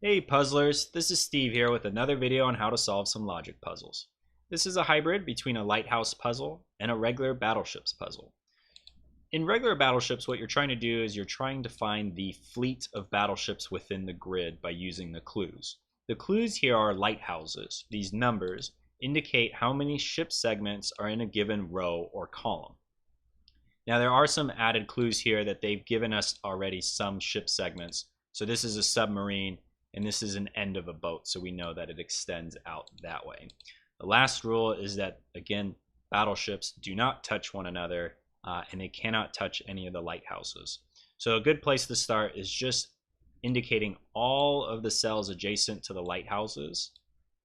Hey puzzlers, this is Steve here with another video on how to solve some logic puzzles. This is a hybrid between a lighthouse puzzle and a regular battleships puzzle. In regular battleships, what you're trying to do is you're trying to find the fleet of battleships within the grid by using the clues. The clues here are lighthouses. These numbers indicate how many ship segments are in a given row or column. Now there are some added clues here that they've given us already some ship segments. So this is a submarine and this is an end of a boat, so we know that it extends out that way. The last rule is that, again, battleships do not touch one another and they cannot touch any of the lighthouses. So a good place to start is just indicating all of the cells adjacent to the lighthouses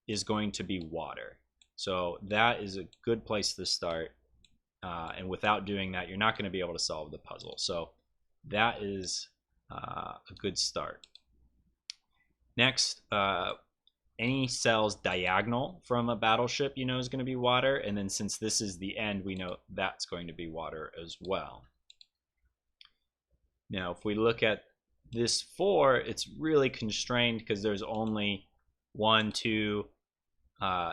is going to be water. So that is a good place to start. And without doing that, you're not going to be able to solve the puzzle. So that is a good start. Next, any cells diagonal from a battleship, you know, is going to be water. And then since this is the end, we know that's going to be water as well. Now, if we look at this 4, it's really constrained because there's only 1, 2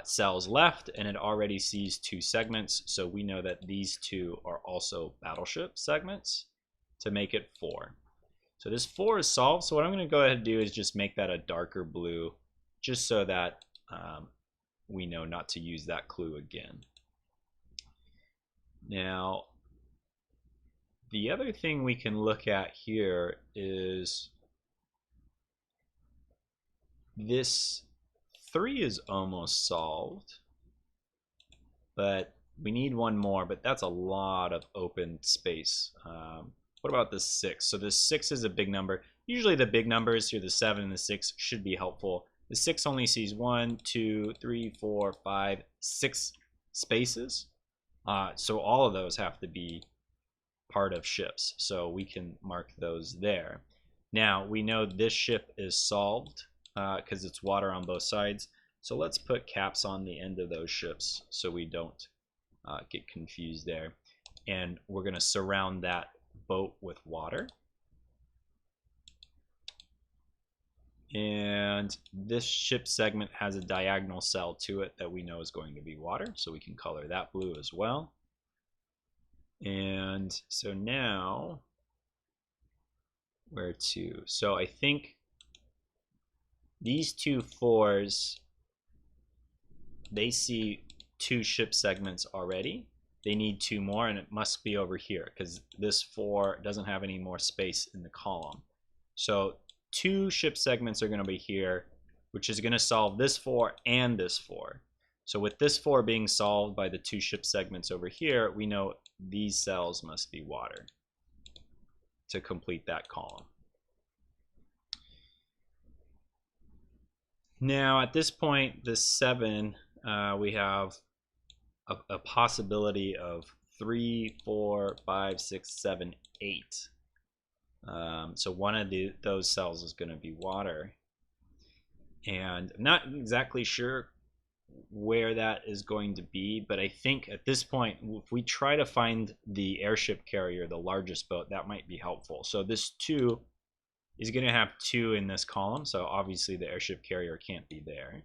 cells left, and it already sees 2 segments. So we know that these 2 are also battleship segments to make it 4. So this 4 is solved. So what I'm going to go ahead and do is just make that a darker blue, just so that we know not to use that clue again. Now, the other thing we can look at here is this 3 is almost solved, but we need one more, but that's a lot of open space. What about the 6? So the 6 is a big number. Usually the big numbers here, the 7 and the 6, should be helpful. The 6 only sees 1, 2, 3, 4, 5, 6 spaces. So all of those have to be part of ships. So we can mark those there. Now we know this ship is solved because it's water on both sides. So let's put caps on the end of those ships so we don't get confused there. And we're going to surround that boat with water. And this ship segment has a diagonal cell to it that we know is going to be water, so we can color that blue as well. And so now, where to? So I think these 2 4s, they see 2 ship segments already. They need 2 more, and it must be over here because this 4 doesn't have any more space in the column. So 2 ship segments are going to be here, which is going to solve this 4 and this 4. So with this 4 being solved by the 2 ship segments over here, we know these cells must be water to complete that column. Now at this point, the 7, we have a possibility of 3, 4, 5, 6, 7, 8. So one of those cells is going to be water. And I'm not exactly sure where that is going to be, but I think at this point, if we try to find the airship carrier, the largest boat, that might be helpful. So this 2 is going to have 2 in this column, so obviously the airship carrier can't be there.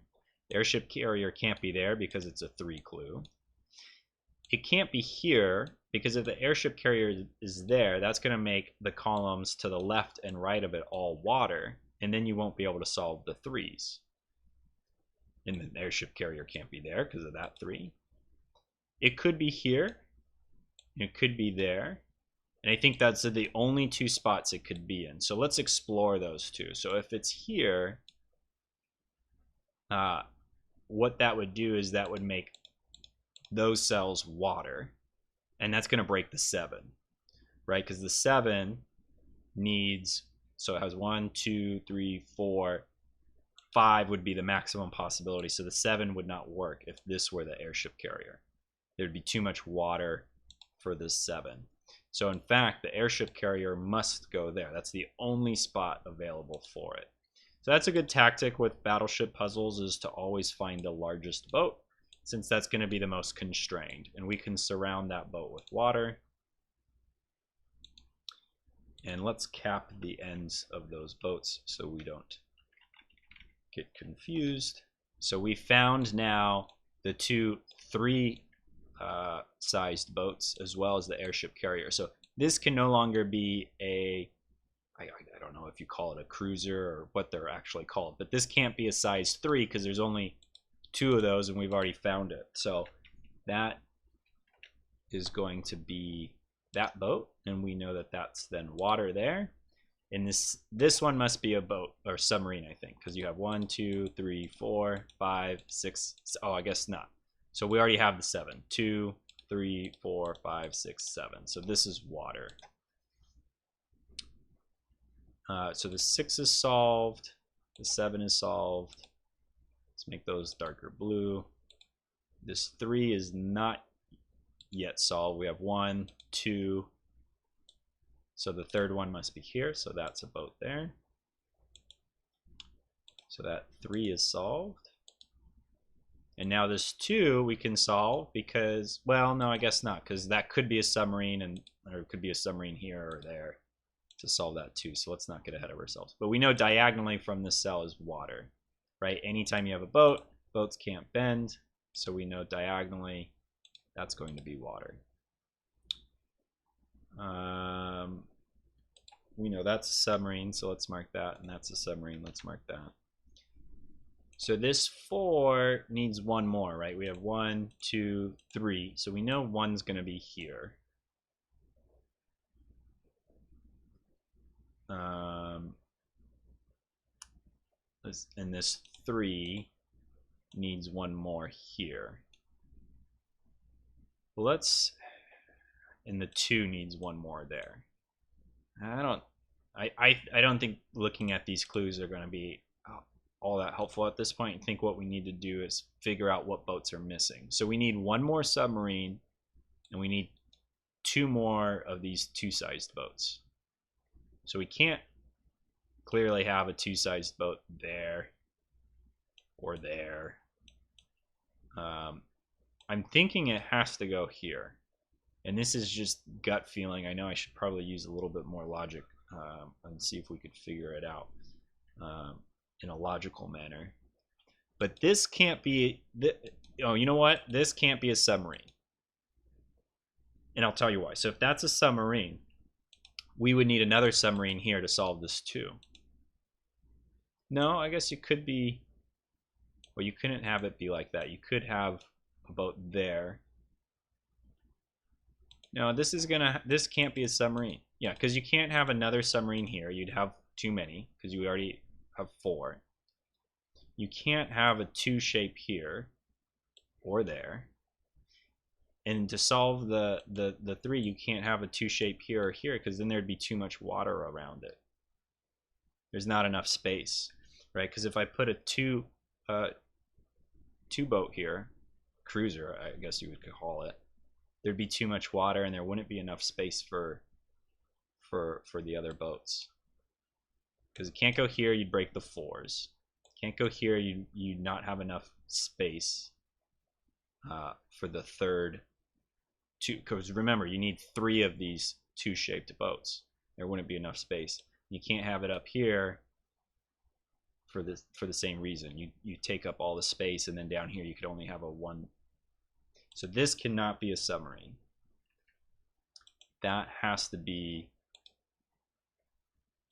The airship carrier can't be there because it's a 3 clue. It can't be here because if the airship carrier is there, that's going to make the columns to the left and right of it all water, and then you won't be able to solve the 3s. And the airship carrier can't be there because of that 3. It could be here. It could be there. And I think that's the only 2 spots it could be in. So let's explore those 2. So if it's here, what that would do is that would make those cells water, and that's going to break the 7, right? Because the 7 needs, so it has 1, 2, 3, 4, 5 would be the maximum possibility. So the 7 would not work if this were the airship carrier. There'd be too much water for the 7. So in fact, the airship carrier must go there. That's the only spot available for it. So that's a good tactic with battleship puzzles, is to always find the largest boat, since that's going to be the most constrained. And we can surround that boat with water. And let's cap the ends of those boats so we don't get confused. So we found now the 3 sized boats as well as the airship carrier. So this can no longer be I don't know if you call it a cruiser or what they're actually called, but this can't be a size 3 because there's only 2 of those and we've already found it. So that is going to be that boat, and we know that that's then water there. And this one must be a boat or submarine, I think, because you have 1, 2, 3, 4, 5, 6. Oh, I guess not. So we already have the 7. 2, 3, 4, 5, 6, 7. So this is water. So the 6 is solved. The 7 is solved. Let's make those darker blue. This 3 is not yet solved. We have 1, 2. So the third one must be here. So that's a boat there. So that 3 is solved. And now this 2 we can solve because, well, no, I guess not, because that could be a submarine, or it could be a submarine here or there to solve that 2. So let's not get ahead of ourselves. But we know diagonally from this cell is water, right? Anytime you have a boat, boats can't bend. So we know diagonally that's going to be water. We know that's a submarine, so let's mark that, and that's a submarine, let's mark that. So this 4 needs 1 more, right? We have 1, 2, 3, so we know 1's going to be here. And this 3 needs 1 more here. Well, and the 2 needs 1 more there. I don't think looking at these clues are going to be all that helpful at this point. I think what we need to do is figure out what boats are missing. So we need 1 more submarine, and we need 2 more of these 2-sized boats. So we can't clearly have a 2-sized boat there or there. I'm thinking it has to go here. And this is just gut feeling. I know I should probably use a little bit more logic and see if we could figure it out in a logical manner. But this can't be, oh, you know what? This can't be a submarine. And I'll tell you why. So if that's a submarine, we would need another submarine here to solve this too. No, I guess you could be, well, you couldn't have it be like that. You could have a boat there. No, this can't be a submarine. Yeah, because you can't have another submarine here. You'd have too many because you already have 4. You can't have a 2 shape here or there. And to solve the 3, you can't have a 2 shape here or here because then there'd be too much water around it. There's not enough space, right? Because if I put a 2 boat here, cruiser, I guess you would call it, there'd be too much water and there wouldn't be enough space for the other boats. Because it can't go here, you'd break the 4s. Can't go here, you'd not have enough space for the third 2. Because remember, you need 3 of these 2-shaped boats. There wouldn't be enough space. You can't have it up here for the same reason. You take up all the space, and then down here you could only have a 1. So this cannot be a submarine. That has to be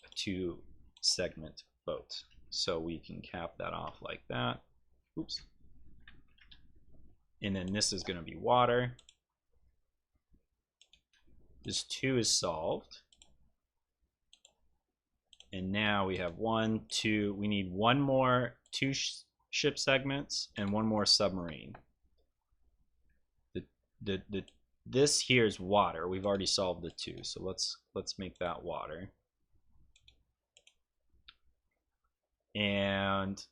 a 2-segment boat. So we can cap that off like that. Oops. And then this is going to be water. This 2 is solved. And now we have 1, 2. We need 1 more 2 ship segments and 1 more submarine. This here is water. We've already solved the 2, so let's make that water. And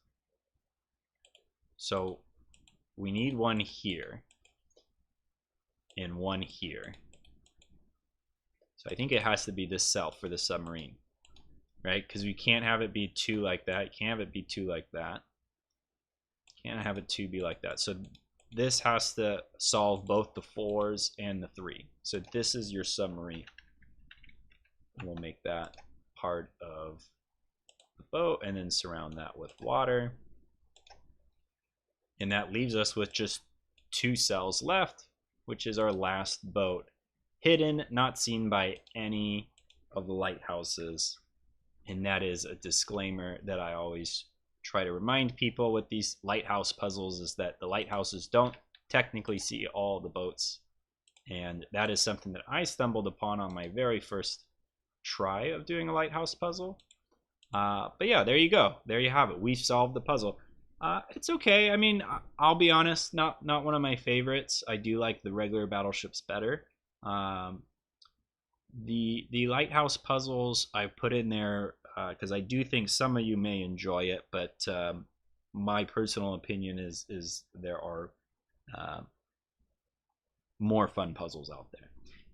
so we need 1 here and 1 here. So I think it has to be this cell for the submarine, right? Because we can't have it be 2 like that. You can't have it be 2 like that. Can't have it 2 be like that. So this has to solve both the 4s and the 3. So this is your submarine. We'll make that part of the boat and then surround that with water. And that leaves us with just 2 cells left, which is our last boat. Hidden, not seen by any of the lighthouses. And that is a disclaimer that I always try to remind people with these lighthouse puzzles, is that the lighthouses don't technically see all the boats. And that is something that I stumbled upon on my very first try of doing a lighthouse puzzle. But yeah, there you go. There you have it. We solved the puzzle. It's okay. I mean, I'll be honest, not one of my favorites. I do like the regular battleships better. The lighthouse puzzles I put in there because I do think some of you may enjoy it, but my personal opinion is there are more fun puzzles out there.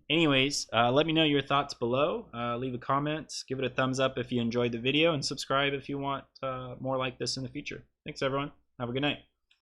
Anyways, let me know your thoughts below. Leave a comment, give it a thumbs up if you enjoyed the video, and subscribe if you want more like this in the future. Thanks, everyone. Have a good night.